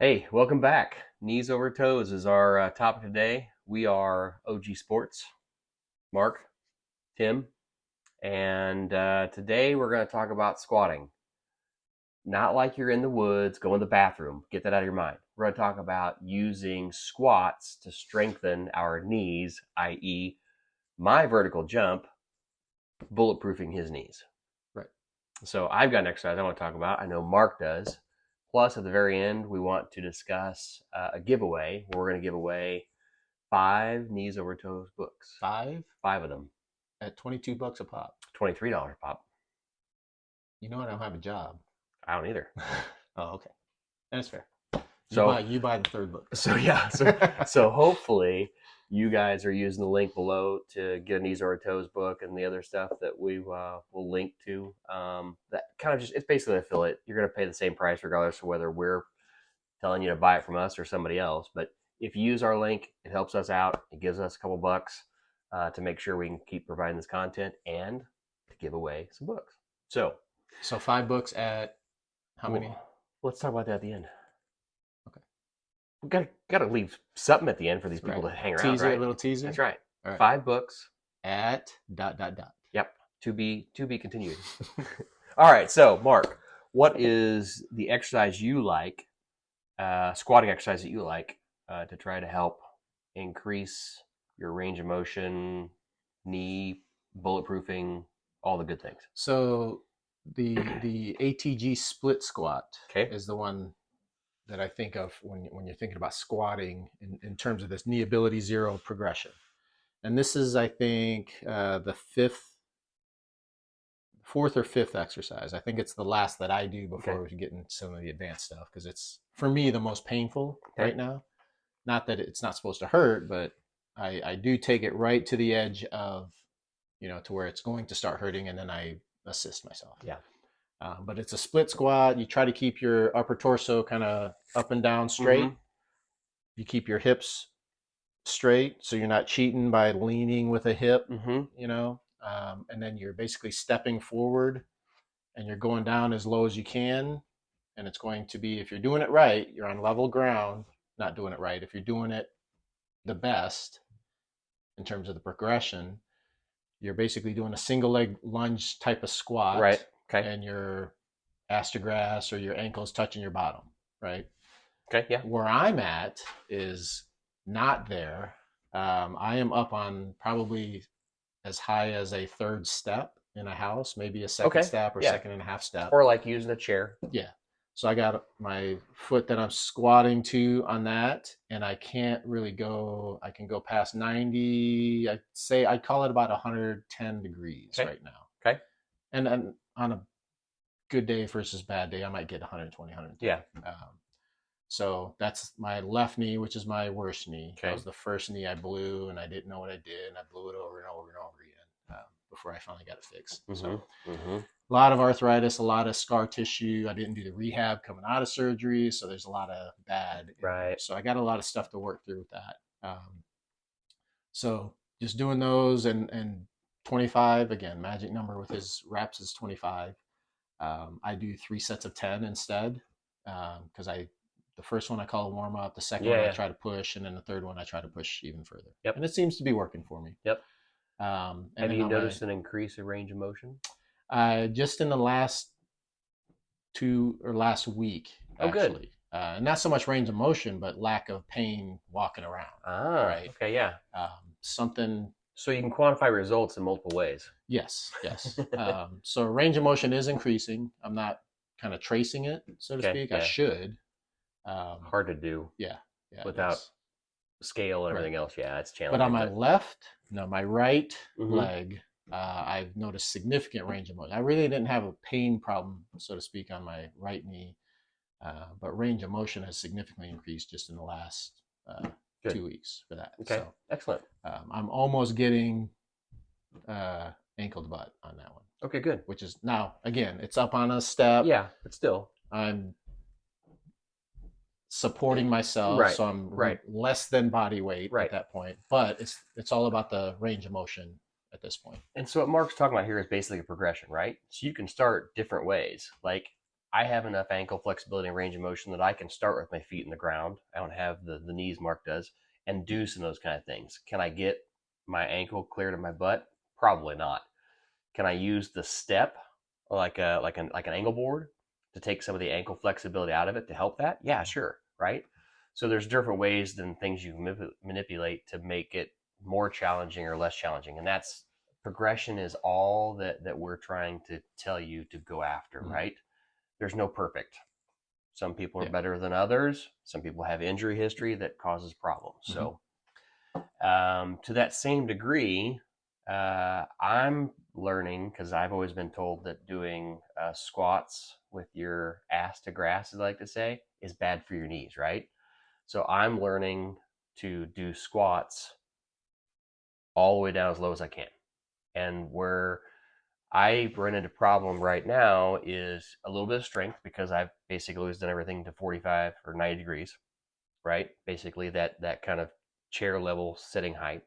Hey, welcome back. Knees over toes is our topic today. We are OG Sports, Mark, Tim, and today we're going to talk about squatting. Not like you're in the woods, go in the bathroom. Get that out of your mind. We're going to talk about using squats to strengthen our knees, i.e., my vertical jump, bulletproofing his knees. Right. So I've got an exercise I want to talk about. I know Mark does. Plus, at the very end, we want to discuss a giveaway. We're going to give away 5 Knees Over Toes books. Five 5 of them. at $22 a pop. $23 a pop. You know I don't have a job. I don't either. Oh, okay. That's fair. You buy the third book. So hopefully you guys are using the link below to get a Knees Over Toes book and the other stuff that we will link to. That kind of just, it's basically an affiliate. You're going to pay the same price regardless of whether we're telling you to buy it from us or somebody else. But if you use our link, it helps us out. It gives us a couple bucks to make sure we can keep providing this content and to give away some books. So 5 books at how many? Let's talk about that at the end. Okay. We gotta leave something at the end for these people to hang around. Teaser, right? A little teaser. That's right. All right. 5 books at ... Yep. To be continued. All right. So Mark, what is the exercise you like? Squatting exercise that you like to try to help increase your range of motion, knee, bulletproofing, all the good things. So the ATG split squat Okay. is the one that I think of when you're thinking about squatting in terms of this knee ability zero progression. And this is, I think, the 4th or 5th exercise. I think it's the last that I do before we get into some of the advanced stuff, because it's, for me, the most painful right now. Not that it's not supposed to hurt, but I do take it right to the edge of, to where it's going to start hurting, and then I assist myself. Yeah. But it's a split squat. You try to keep your upper torso kind of up and down straight. Mm-hmm. You keep your hips straight, so you're not cheating by leaning with a hip, and then you're basically stepping forward and you're going down as low as you can. And it's going to be, if you're doing it right, you're on level ground. Not doing it right. If you're doing it the best in terms of the progression, you're basically doing a single leg lunge type of squat. Right. Okay. And your ass to grass or your ankles touching your bottom. Right. Okay. Yeah. Where I'm at is not there. I am up on probably as high as a 3rd step in a house, maybe a 2nd step or 2.5 step. Or like using a chair. Yeah. So I got my foot that I'm squatting to on that, and I can't really go, I can go past 90. I'd call it about 110 degrees right now. Okay. And on a good day versus bad day, I might get 120, 130. Yeah. So that's my left knee, which is my worst knee. Okay. That was the first knee I blew, and I didn't know what I did, and I blew it over and over and over again before I finally got it fixed. Mm-hmm. So a lot of arthritis, a lot of scar tissue. I didn't do the rehab coming out of surgery, so there's a lot of bad. Right. So I got a lot of stuff to work through with that. So just doing those and 25, again, magic number with his reps is 25. I do 3 sets of 10 instead, because the first one I call a warm up, the second one I try to push, and then the third one I try to push even further. Yep. And it seems to be working for me. Yep. And have you noticed an increase in range of motion? Just in the last week, actually. Good. And not so much range of motion, but lack of pain walking around. Right. Okay. Yeah. Something. So you can quantify results in multiple ways. Yes. So range of motion is increasing. I'm not kind of tracing it, so to speak. I should. Hard to do. Yeah. Without scale and everything else. Yeah, it's challenging. But on my right leg, I've noticed significant range of motion. I really didn't have a pain problem, so to speak, on my right knee, but range of motion has significantly increased just in the last 2 weeks for that. Okay, so, excellent. I'm almost getting ankle to butt on that one. Okay, good. Which is now, again, it's up on a step. Yeah, but still. I'm supporting myself, so I'm less than body weight at that point. But it's all about the range of motion at this point. And so what Mark's talking about here is basically a progression, right? So you can start different ways. Like I have enough ankle flexibility and range of motion that I can start with my feet in the ground. I don't have the knees Mark does, and do some of those kind of things. Can I get my ankle clear to my butt? Probably not. Can I use the step like an angle board to take some of the ankle flexibility out of it to help that? Yeah, sure, right? So there's different ways than things you can manipulate to make it more challenging or less challenging, and that's progression is all that we're trying to tell you to go after, right? There's no perfect. Some people are better than others. Some people have injury history that causes problems. So to that same degree, I'm learning, because I've always been told that doing squats with your ass to grass, as I like to say, is bad for your knees, right? So I'm learning to do squats all the way down as low as I can. And where I run into problem right now is a little bit of strength, because I've basically always done everything to 45 or 90 degrees, right? Basically that kind of chair level sitting height.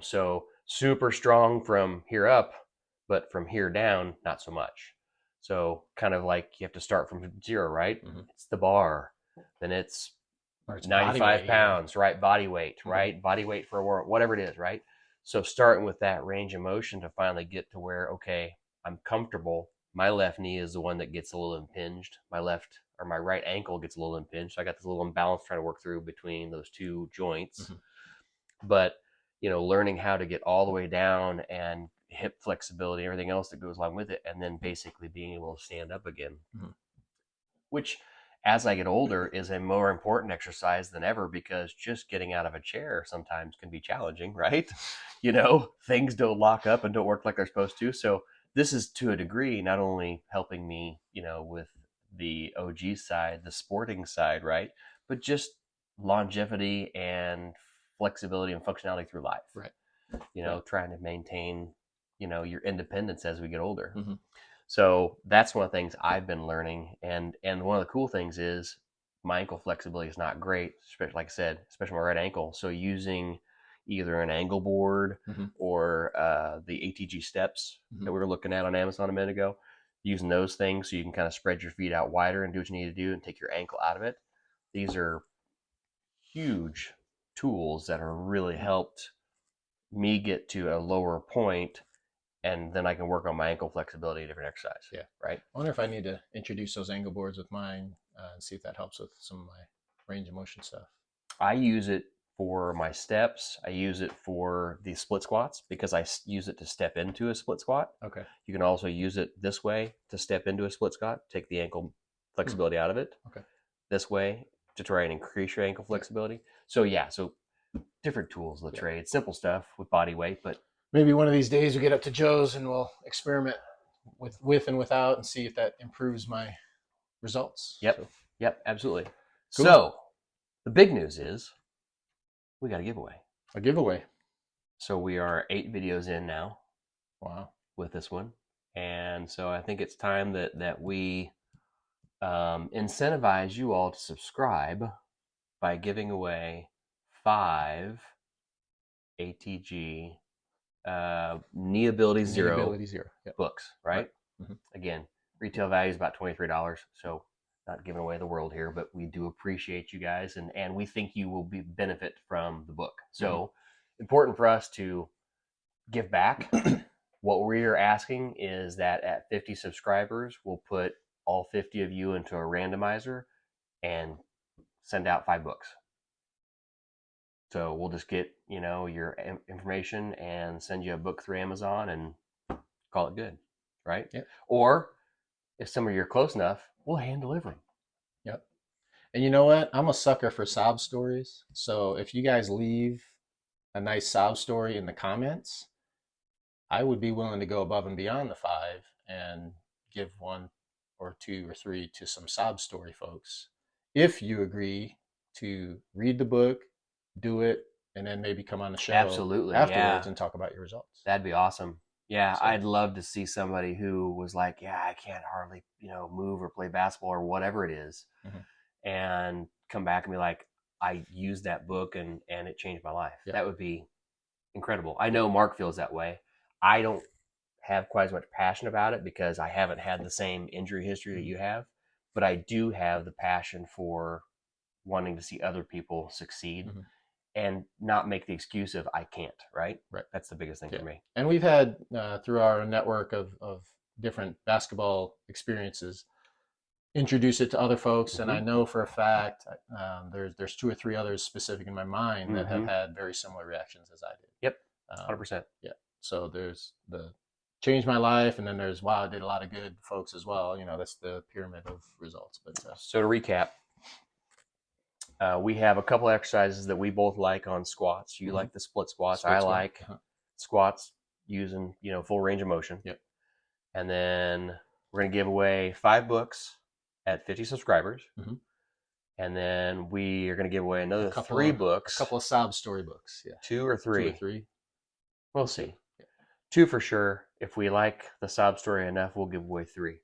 So super strong from here up, but from here down, not so much. So kind of like you have to start from zero, right? It's the bar, then it's 95 pounds, right? Body weight, right? Body weight for a world, whatever it is, right? So starting with that range of motion to finally get to where, okay, I'm comfortable. My left knee is the one that gets a little impinged. My left or my right ankle gets a little impinged. So I got this little imbalance trying to work through between those two joints. But, learning how to get all the way down and hip flexibility, everything else that goes along with it, and then basically being able to stand up again, which as I get older is a more important exercise than ever, because just getting out of a chair sometimes can be challenging, right? Things don't lock up and don't work like they're supposed to. So this is, to a degree, not only helping me, with the OG side, the sporting side, right? But just longevity and flexibility and functionality through life, right? Trying to maintain, your independence as we get older. So that's one of the things I've been learning. And one of the cool things is my ankle flexibility is not great, especially, like I said, especially my right ankle. So using either an angle board or the ATG steps that we were looking at on Amazon a minute ago, using those things so you can kind of spread your feet out wider and do what you need to do and take your ankle out of it. These are huge tools that have really helped me get to a lower point, and then I can work on my ankle flexibility, different exercise. Yeah. Right. I wonder if I need to introduce those angle boards with mine and see if that helps with some of my range of motion stuff. I use it for my steps. I use it for the split squats because I use it to step into a split squat. Okay. You can also use it this way to step into a split squat, take the ankle flexibility out of it. Okay. This way to try and increase your ankle flexibility. So different tools of the trade, simple stuff with body weight, but maybe one of these days we get up to Joe's and we'll experiment with and without and see if that improves my results. Yep, absolutely. Cool. So the big news is we got a giveaway. A giveaway. So we are 8 videos in now. Wow. With this one. And so I think it's time that we incentivize you all to subscribe by giving away 5 ATG Knee Ability Zero books, right? Again, retail value is about $23, so not giving away the world here, but we do appreciate you guys, and we think you will benefit from the book. So important for us to give back. What we're asking is that at 50 subscribers, we'll put all 50 of you into a randomizer and send out 5 books. So we'll just get, your information and send you a book through Amazon and call it good, right? Yep. Or if some of you are close enough, we'll hand deliver them. Yep. And you know what? I'm a sucker for sob stories. So if you guys leave a nice sob story in the comments, I would be willing to go above and beyond the 5 and give 1 or 2 or 3 to some sob story folks. If you agree to read the book, do it, and then maybe come on the show afterwards and talk about your results. That'd be awesome. Yeah, so I'd love to see somebody who was like, I can't hardly, move or play basketball or whatever it is, and come back and be like, I used that book and it changed my life. That would be incredible. I know Mark feels that way. I don't have quite as much passion about it because I haven't had the same injury history that you have, but I do have the passion for wanting to see other people succeed and not make the excuse of I can't, right? Right. That's the biggest thing for me. And we've had through our network of different basketball experiences, introduce it to other folks, and I know for a fact there's 2 or 3 others specific in my mind that have had very similar reactions as I did. Yep, 100%. Yeah. So there's the changed my life, and then there's wow, I did a lot of good folks as well. That's the pyramid of results. But so to recap, we have a couple exercises that we both like on squats. You like the split squats. I like squats using full range of motion. Yep. And then we're going to give away 5 books at 50 subscribers. And then we are going to give away another 3 books. A couple of sob story books. Yeah. 2 or 3. 2 or 3. We'll see. 2 for sure. If we like the sob story enough, we'll give away 3.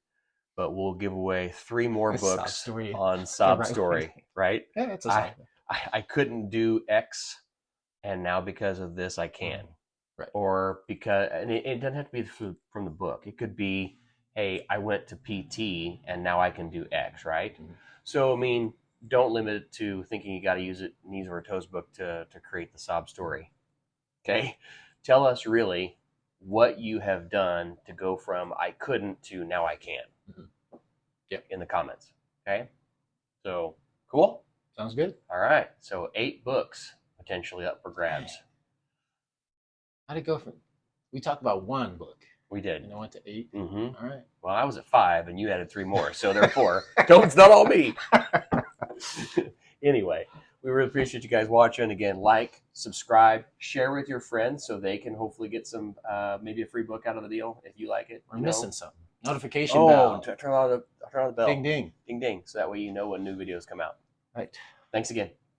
But we'll give away 3 more books on sob story, right? Yeah, that's I couldn't do X, and now because of this, I can. Right. Or because, and it doesn't have to be from the book. It could be, hey, I went to PT, and now I can do X, right? So, I mean, don't limit it to thinking you got to use it knees over toes book to create the sob story. Okay? Tell us really what you have done to go from I couldn't to now I can. In the comments. Okay? So, cool? Sounds good. All right. So 8 books potentially up for grabs. How'd it go from, we talked about 1 book. We did. And I went to 8. All right. Well, I was at 5 and you added 3 more. So therefore, it's not all me. Anyway, we really appreciate you guys watching. Again, like, subscribe, share with your friends so they can hopefully get some, maybe a free book out of the deal if you like it. We're missing something. Notification bell. Turn on the bell. Ding, ding. Ding, ding. So that way you know when new videos come out. Right. Thanks again.